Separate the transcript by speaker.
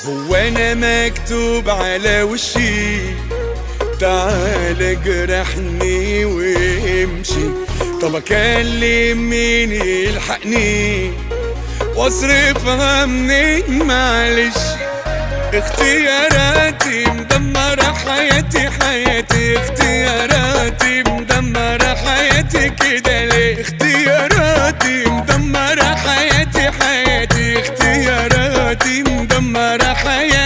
Speaker 1: هو انا مكتوب على وشي؟ تعال اجرحني وامشي. طب اكلم مين يلحقني واصرفها منين؟ معلش اختياراتي مدمرة حياتي، حياتي اختياراتي مدمرة حياتي، كده ليه؟ اختياراتي مدمرة حياتي، حياتي اختياراتي مدمرة حياتي.